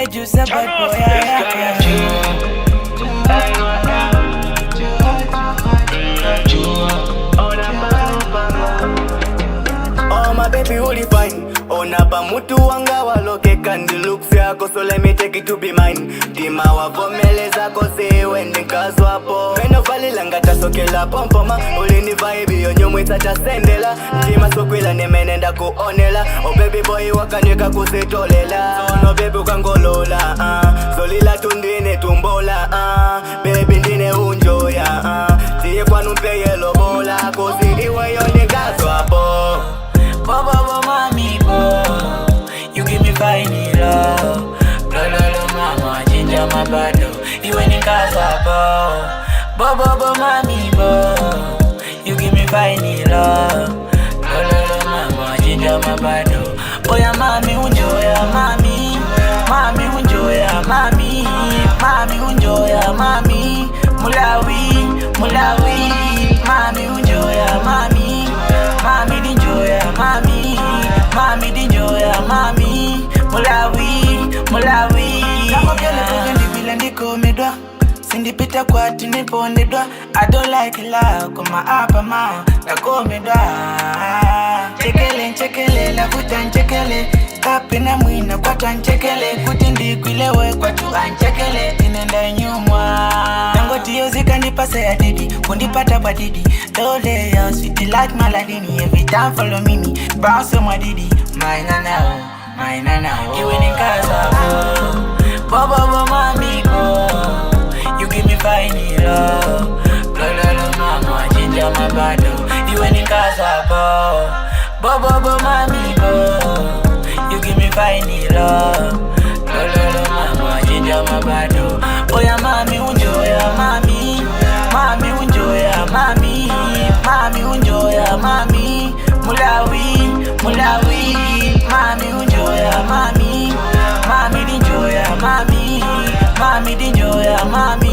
juice a bad boy. Oh my baby, uli fine. Onapa mutu wanga waloke kandi looks yako, so let me take it to be mine. Tima wavomele zako siwe nikazwapo Meno vali langata sokela pompoma Ulini vibe yonyo mwita chasendela Tima sokwila nimenenda kuonela Oh baby boy wakanyeka kusitolela So no baby ukangolola Solila tundine tumbola Baby ndine unjoya Tiye kwa numpe yelo bola Kozi iwe yone kazwapo Bobo mami bo, you give me fine love. Lolo mama, ginger my bado, you ain't in casa bo. Bobo mami bo, you give me fine love. Lolo mama, ginger my bado. Oh ya mami unjoya mami, mami unjoya mami, mami unjoya mami. Mulawi, mulawi, mami unjoya mami, mami dinjoya mami, mami dinjoya mami. Mulawi, mulawi. Kama vile kukendi vile ndiko medwa, sindipita kwa tinipo ndedwa. I don't like love kuma hapa ma nako medwa. Chekele nchekele la kuta nchekele, kape na mwina kwa tanchekele. Kutindi kuilewe kwa tu anchekele, inenda nyumwa. Nangotiyo zika nipase ya didi, kundipata kwa didi. Dole ya sweet like maladini, every time follow me bounce on my didi. Mine now, you in casa bo, mami bo, you give me fine love. Lolo mama, ginger my bado, you in casa bo, mami bo, you give me fine love. Lolo mama, ginger my bado. Oh ya mami unjoya mami, mami unjoya mami, mami unjoya mami. Mulawi, mulawi, mami unjoya mami, mami dinjoya mami, mami dinjoya mami.